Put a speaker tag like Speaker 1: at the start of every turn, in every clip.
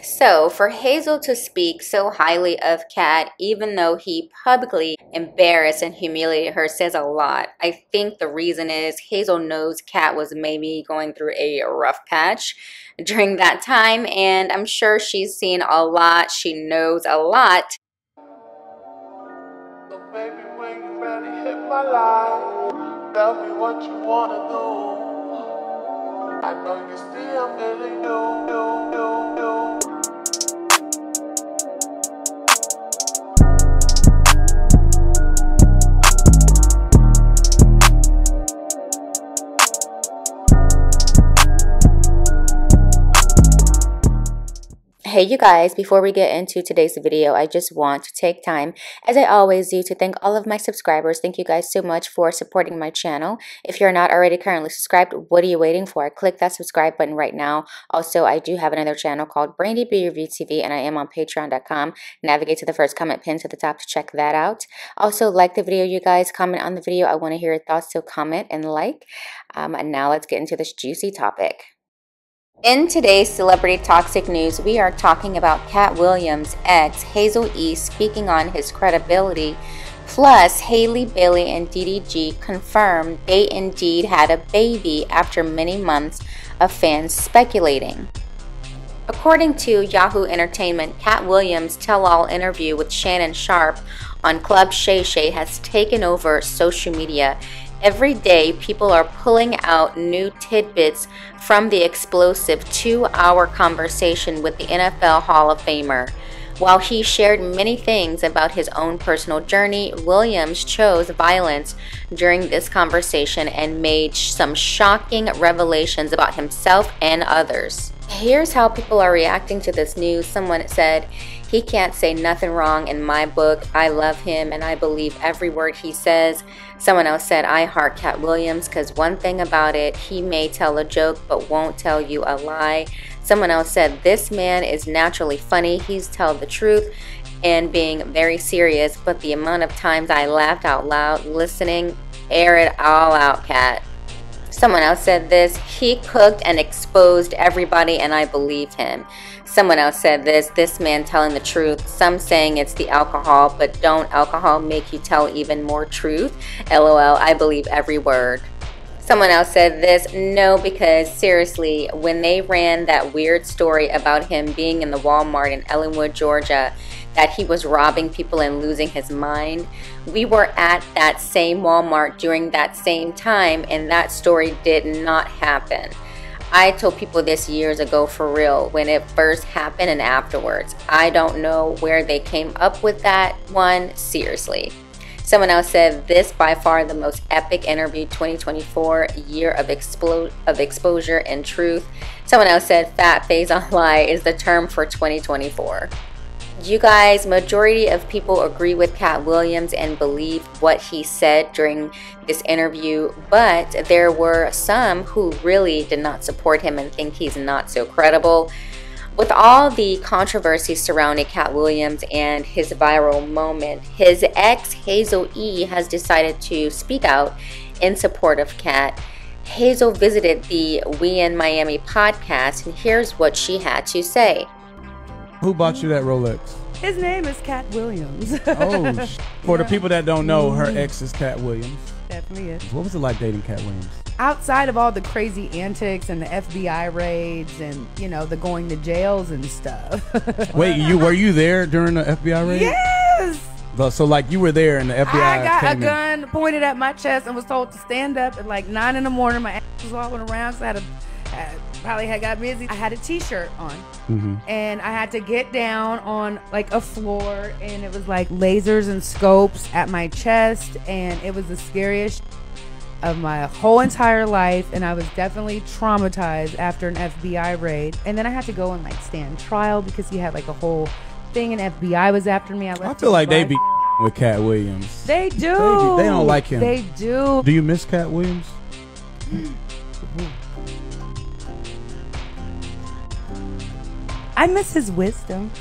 Speaker 1: So, for Hazel to speak so highly of Katt, even though he publicly embarrassed and humiliated her, says a lot. I think the reason is Hazel knows Katt was maybe going through a rough patch during that time, and I'm sure she's seen a lot. She knows a lot.
Speaker 2: So baby, when you ready, hit my line. Tell me what you wanna do. I know you still feeling new.
Speaker 1: Hey you guys, before we get into today's video, I just want to take time, as I always do, to thank all of my subscribers. Thank you guys so much for supporting my channel. If you're not already currently subscribed, what are you waiting for? Click that subscribe button right now. Also, I do have another channel called Brandy B Review TV, and I am on patreon.com. Navigate to the first comment pinned to the top to check that out. Also, like the video, you guys. Comment on the video. I want to hear your thoughts, so comment and like. And now let's get into this juicy topic. In today's celebrity toxic news, we are talking about Katt Williams' ex, Hazel E, speaking on his credibility. Plus, Halle, Bailey, and DDG confirmed they indeed had a baby after many months of fans speculating. According to Yahoo Entertainment, Katt Williams' tell-all interview with Shannon Sharpe on Club Shay Shay has taken over social media. Every day, people are pulling out new tidbits from the explosive 2-hour conversation with the NFL Hall of Famer. While he shared many things about his own personal journey, Williams chose violence during this conversation and made some shocking revelations about himself and others. Here's how people are reacting to this news. Someone said, "He can't say nothing wrong in my book. I love him and I believe every word he says." Someone else said, "I heart Katt Williams because one thing about it, he may tell a joke but won't tell you a lie." Someone else said, "This man is naturally funny. He's telling the truth and being very serious, but the amount of times I laughed out loud listening, air it all out, Katt." Someone else said this, "He cooked and exposed everybody and I believe him." Someone else said this man telling the truth. Some saying it's the alcohol, but don't alcohol make you tell even more truth? LOL, I believe every word. Someone else said this, "No, because seriously, when they ran that weird story about him being in the Walmart in Ellenwood, Georgia, that he was robbing people and losing his mind, we were at that same Walmart during that same time and that story did not happen." I told people this years ago for real, when it first happened and afterwards. I don't know where they came up with that one, seriously. Someone else said, "This by far the most epic interview 2024, year of exposure and truth." Someone else said, "Fat face on lie is the term for 2024. You guys, majority of people agree with Katt Williams and believe what he said during this interview, but there were some who really did not support him and think he's not so credible. With all the controversy surrounding Katt Williams and his viral moment, his ex Hazel E has decided to speak out in support of Katt. Hazel visited the We in Miami podcast, and here's what she had to say.
Speaker 3: Who bought you that Rolex?
Speaker 4: His name is Katt Williams.
Speaker 3: Oh, for the people that don't know, her ex is Katt Williams.
Speaker 4: Definitely is.
Speaker 3: What was it like dating Katt Williams?
Speaker 4: Outside of all the crazy antics and the FBI raids and, you know, the going to jails and stuff.
Speaker 3: Wait, were you there during the FBI raid?
Speaker 4: Yes!
Speaker 3: So like you were there and the FBI
Speaker 4: I got a
Speaker 3: came
Speaker 4: gun pointed at my chest and was told to stand up at like 9 in the morning. My ass was walking around, so probably had got busy. I had a t-shirt on and I had to get down on like a floor and it was like lasers and scopes at my chest and it was the scariest of my whole entire life, and I was definitely traumatized after an FBI raid. And then I had to go and like stand trial because he had like a whole thing and FBI was after me.
Speaker 3: I feel like they be with Katt Williams.
Speaker 4: They do.
Speaker 3: They don't like him.
Speaker 4: They do.
Speaker 3: Do you miss Katt Williams?
Speaker 4: I miss his wisdom,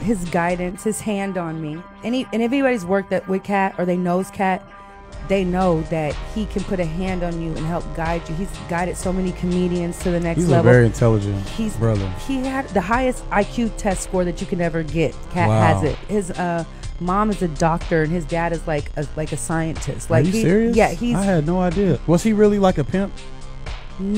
Speaker 4: his guidance, his hand on me. And if anybody's worked with Katt or they knows Katt, they know that he can put a hand on you and help guide you. He's guided so many comedians to the next level.
Speaker 3: He's a very intelligent brother.
Speaker 4: He had the highest IQ test score that you can ever get. Katt has it. His mom is a doctor and his dad is like a scientist. Like,
Speaker 3: are you serious?
Speaker 4: Yeah,
Speaker 3: I had no idea. Was he really like a pimp?
Speaker 4: Not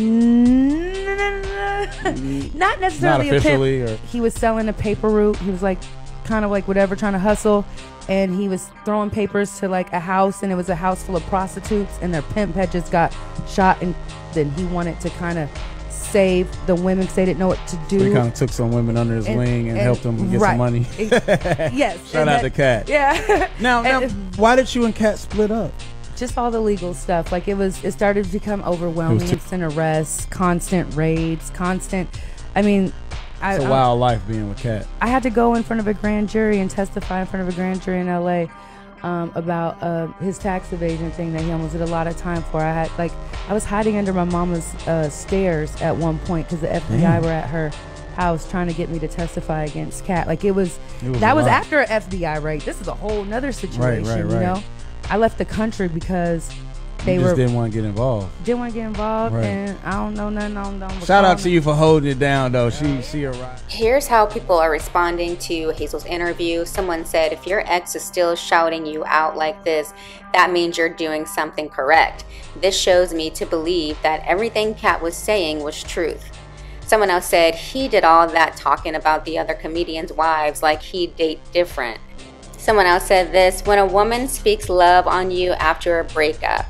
Speaker 4: necessarily
Speaker 3: Not officially,
Speaker 4: a pimp. He was selling a paper route. He was like kind of like whatever, trying to hustle, and he was throwing papers to like a house, and it was a house full of prostitutes, and their pimp had just got shot, and then he wanted to kind of save the women because they didn't know what to do.
Speaker 3: So he kind of took some women under his wing and helped them get some money.
Speaker 4: Yes.
Speaker 3: Shout out to Katt.
Speaker 4: Yeah.
Speaker 3: Now, why did you and Katt split up?
Speaker 4: Just all the legal stuff. Like it started to become overwhelming. Constant arrests, constant raids, I mean,
Speaker 3: it's a wild life being with Katt.
Speaker 4: I had to go in front of a grand jury and testify in front of a grand jury in LA about his tax evasion thing that he almost did a lot of time for. I was hiding under my mama's stairs at one point because the FBI were at her house trying to get me to testify against Katt. Like that was after an FBI raid. This is a whole nother situation,
Speaker 3: right.
Speaker 4: you know? I left the country because
Speaker 3: they didn't want to get involved.
Speaker 4: Right. And I don't know nothing on them.
Speaker 3: Shout out to you for holding it down, though. She arrived.
Speaker 1: Here's how people are responding to Hazel's interview. Someone said, if your ex is still shouting you out like this, that means you're doing something correct. This shows me to believe that everything Katt was saying was truth. Someone else said, he did all that talking about the other comedians' wives like he'd date different. Someone else said this, when a woman speaks love on you after a breakup.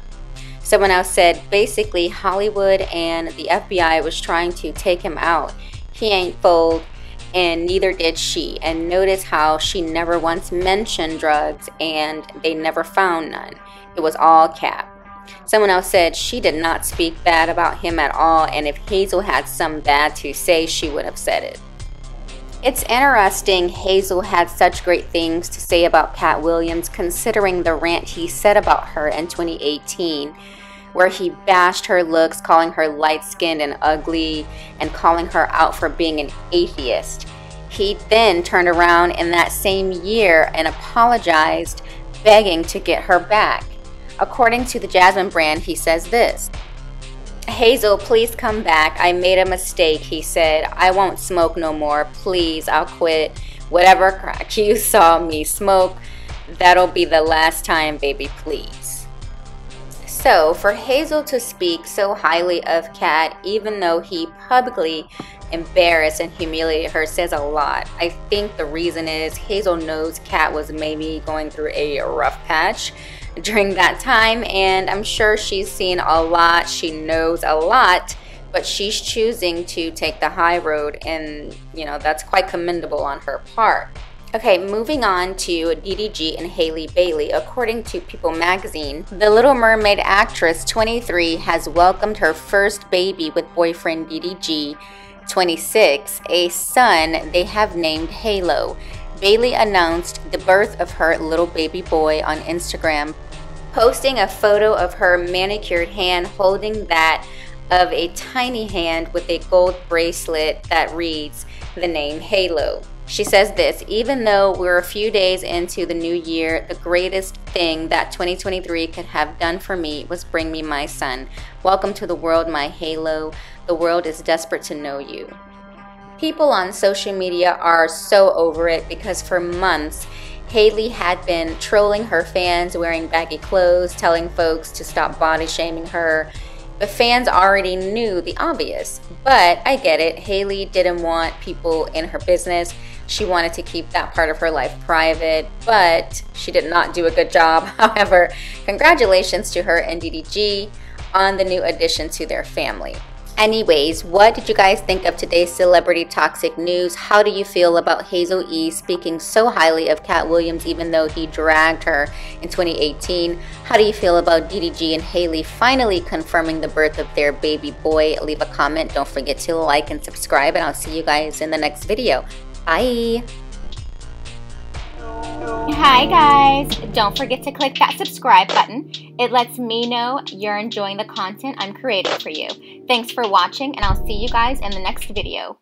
Speaker 1: Someone else said, basically Hollywood and the FBI was trying to take him out. He ain't fooled, and neither did she. And notice how she never once mentioned drugs and they never found none. It was all Katt. Someone else said she did not speak bad about him at all, and if Hazel had some bad to say, she would have said it. It's interesting Hazel had such great things to say about Katt Williams considering the rant he said about her in 2018, where he bashed her looks, calling her light-skinned and ugly, and calling her out for being an atheist. He then turned around in that same year and apologized, begging to get her back. According to the Jasmine brand, he says this, Hazel, please come back. I made a mistake, he said. I won't smoke no more. Please, I'll quit. Whatever crack you saw me smoke, that'll be the last time, baby, please. So, for Hazel to speak so highly of Katt, even though he publicly embarrassed and humiliated her, says a lot. I think the reason is Hazel knows Katt was maybe going through a rough patch during that time, and I'm sure she's seen a lot, she knows a lot, but she's choosing to take the high road, and you know, that's quite commendable on her part. Okay, moving on to DDG and Halle Bailey. According to People magazine, the Little Mermaid actress, 23, has welcomed her first baby with boyfriend DDG, 26, a son they have named Halo. Bailey announced the birth of her little baby boy on Instagram, posting a photo of her manicured hand holding that of a tiny hand with a gold bracelet that reads the name Halo. She says this, even though we're a few days into the new year, the greatest thing that 2023 could have done for me was bring me my son. Welcome to the world, my Halo. The world is desperate to know you. People on social media are so over it because for months, Halle had been trolling her fans wearing baggy clothes, telling folks to stop body shaming her. The fans already knew the obvious, but I get it. Halle didn't want people in her business. She wanted to keep that part of her life private, but she did not do a good job. However, congratulations to her and DDG on the new addition to their family. Anyways, what did you guys think of today's celebrity toxic news? How do you feel about Hazel E speaking so highly of Katt Williams even though he dragged her in 2018? How do you feel about DDG and Halle finally confirming the birth of their baby boy? Leave a comment. Don't forget to like and subscribe, and I'll see you guys in the next video. Bye! Hi guys! Don't forget to click that subscribe button. It lets me know you're enjoying the content I'm creating for you. Thanks for watching, and I'll see you guys in the next video.